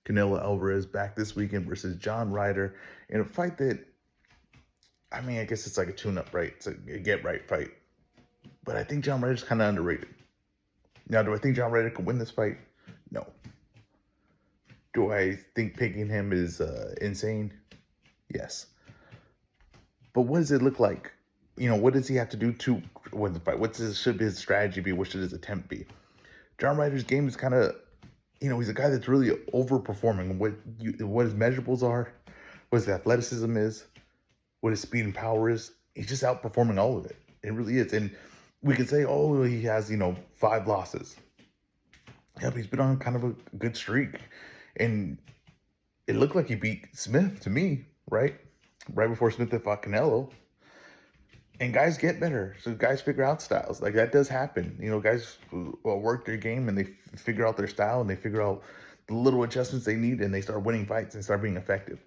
Canelo Alvarez back this weekend versus John Ryder in a fight that, I mean, I guess it's like a tune-up, right? It's a get-right fight. But I think John Ryder's kind of underrated. Now, do I think John Ryder can win this fight? No. Do I think picking him is insane? Yes. But what does it look like? What does he have to do to win the fight? Should his strategy be? What should his attempt be? John Ryder's game is kind of, he's a guy that's really overperforming what his measurables are, what his athleticism is, what his speed and power is. He's just outperforming all of it. It really is. And we could say, oh, he has, 5 losses. Yeah, but he's been on kind of a good streak. And it looked like he beat Smith to me, right? Right before Smith had fought Canelo. And guys get better. So guys figure out styles. Like, that does happen. Guys work their game and they figure out their style and they figure out the little adjustments they need and they start winning fights and start being effective.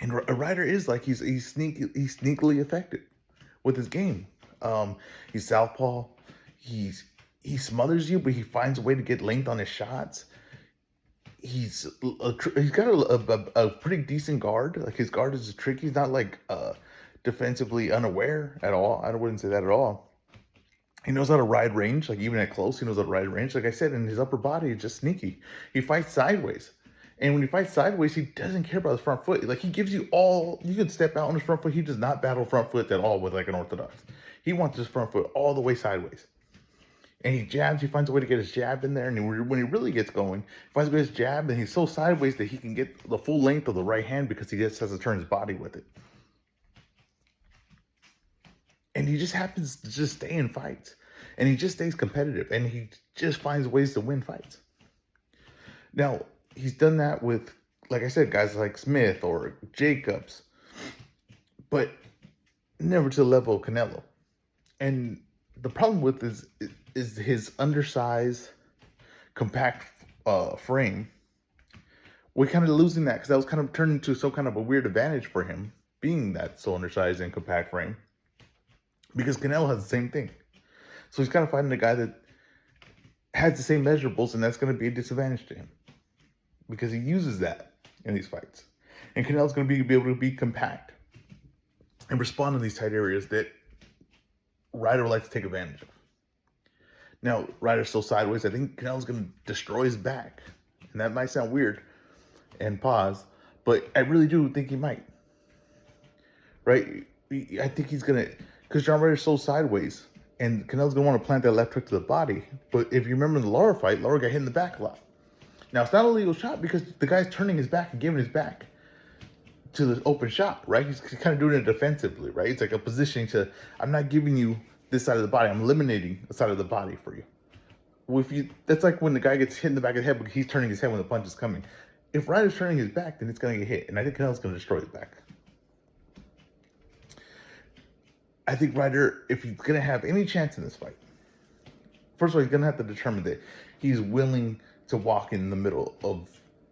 And Ryder is like, he's sneakily effective with his game. He's southpaw. He smothers you, but he finds a way to get length on his shots. He's got a pretty decent guard. Like, his guard is tricky. He's not like defensively unaware at all. I wouldn't say that at all. He knows how to ride range. Like, even at close, he knows how to ride range. Like I said, in his upper body is just sneaky. He fights sideways. And when he fights sideways, he doesn't care about his front foot. Like, he gives you all, you can step out on his front foot. He does not battle front foot at all with like an orthodox. He wants his front foot all the way sideways. And he jabs, he finds a way to get his jab in there. And when he really gets going, he finds a way to get his jab, and he's so sideways that he can get the full length of the right hand because he just has to turn his body with it. And he just happens to just stay in fights. And he just stays competitive. And he just finds ways to win fights. Now, he's done that with, like I said, guys like Smith or Jacobs. But never to the level of Canelo. And the problem with this is his undersized, compact frame. We're kind of losing that because that was kind of turned into some kind of a weird advantage for him, being that so undersized and compact frame. Because Canelo has the same thing. So he's kind of fighting a guy that has the same measurables, and that's going to be a disadvantage to him. Because he uses that in these fights. And Canelo's going to be able to be compact and respond in these tight areas that Ryder would like to take advantage of. Now, Ryder's still sideways. I think Canelo's going to destroy his back. And that might sound weird. And pause. But I really do think he might. Right? I think he's going to... Because John Ryder's so sideways. And Canelo's going to want to plant that left hook to the body. But if you remember in the Lara fight, Lara got hit in the back a lot. Now, it's not a legal shot because the guy's turning his back and giving his back to the open shot, right? He's kind of doing it defensively, right? It's like a positioning to, I'm not giving you this side of the body. I'm eliminating the side of the body for you. Well, that's like when the guy gets hit in the back of the head because he's turning his head when the punch is coming. If Ryder's turning his back, then it's going to get hit. And I think Canelo's going to destroy his back. I think Ryder, if he's going to have any chance in this fight, first of all, he's going to have to determine that he's willing to walk in the middle of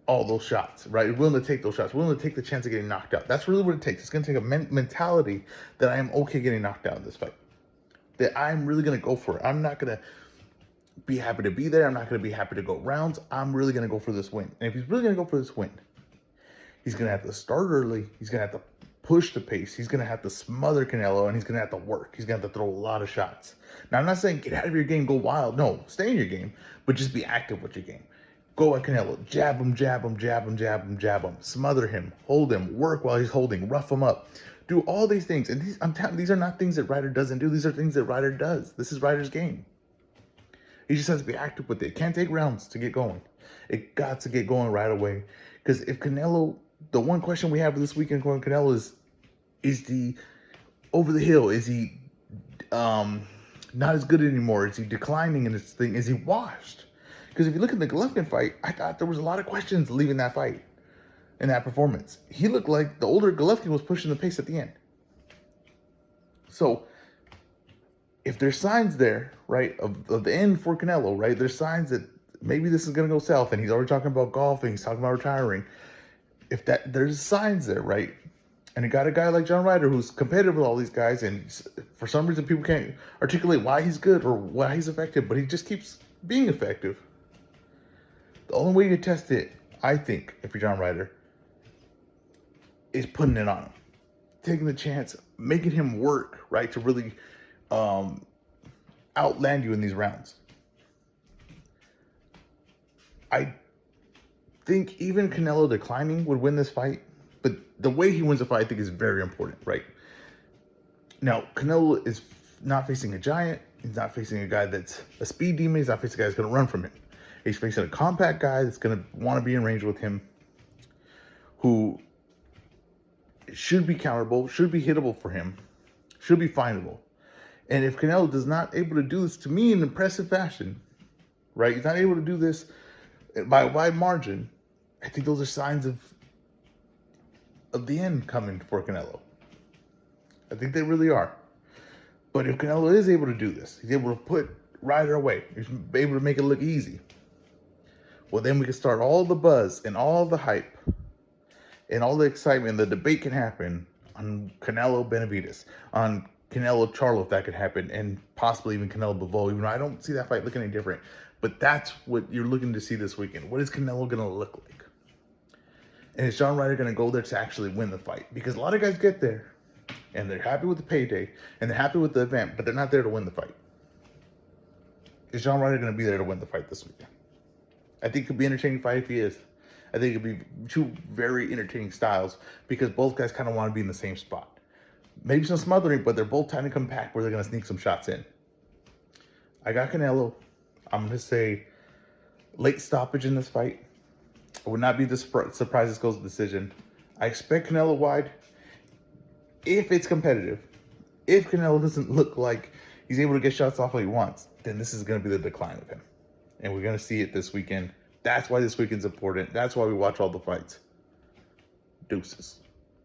all those shots, right? Willing to take those shots, willing to take the chance of getting knocked out. That's really what it takes. It's going to take a mentality that I am okay getting knocked out in this fight. That I'm really going to go for it. I'm not going to be happy to be there. I'm not going to be happy to go rounds. I'm really going to go for this win. And if he's really going to go for this win, he's going to have to start early. He's going to have to push the pace. He's going to have to smother Canelo, and he's going to have to work. He's going to have to throw a lot of shots. Now, I'm not saying get out of your game, go wild. No, stay in your game, but just be active with your game. Go at Canelo. Jab him, jab him, jab him, jab him, jab him. Smother him. Hold him. Work while he's holding. Rough him up. Do all these things. And these are not things that Ryder doesn't do. These are things that Ryder does. This is Ryder's game. He just has to be active with it. It can't take rounds to get going. It got to get going right away. Because if Canelo, the one question we have this weekend going Canelo is he over the hill? Is he not as good anymore? Is he declining in this thing? Is he washed? Because if you look at the Golovkin fight, I thought there was a lot of questions leaving that fight and that performance. He looked like the older Golovkin was pushing the pace at the end. So if there's signs there, right, of the end for Canelo, right, there's signs that maybe this is going to go south, and he's already talking about golfing, he's talking about retiring. If there's signs there, right, and you got a guy like John Ryder who's competitive with all these guys, and for some reason people can't articulate why he's good or why he's effective, but he just keeps being effective. The only way to test it I think, if you're John Ryder, is putting it on him, taking the chance, making him work, right, to really outland you in these rounds. I think even Canelo declining would win this fight, but the way he wins the fight, I think, is very important, right? Now, Canelo is not facing a giant. He's not facing a guy that's a speed demon. He's not facing a guy that's going to run from him. He's facing a compact guy that's going to want to be in range with him, who should be counterable, should be hittable for him, should be findable. And if Canelo is not able to do this, to me, in impressive fashion, right? He's not able to do this by a wide margin. I think those are signs of the end coming for Canelo. I think they really are. But if Canelo is able to do this, he's able to put Ryder away, he's able to make it look easy, well, then we can start all the buzz and all the hype and all the excitement. The debate can happen on Canelo Benavidez, on Canelo Charlo, if that could happen, and possibly even Canelo Bivol, even though I don't see that fight looking any different. But that's what you're looking to see this weekend. What is Canelo going to look like? And is John Ryder going to go there to actually win the fight? Because a lot of guys get there, and they're happy with the payday, and they're happy with the event, but they're not there to win the fight. Is John Ryder going to be there to win the fight this weekend? I think it could be an entertaining fight if he is. I think it could be two very entertaining styles because both guys kind of want to be in the same spot. Maybe some smothering, but they're both trying to compact where they're going to sneak some shots in. I got Canelo. I'm going to say late stoppage in this fight. I would not be surprised this goes to decision. I expect Canelo wide if it's competitive. If Canelo doesn't look like he's able to get shots off what he wants, then this is going to be the decline of him. And we're going to see it this weekend. That's why this weekend's important. That's why we watch all the fights. Deuces.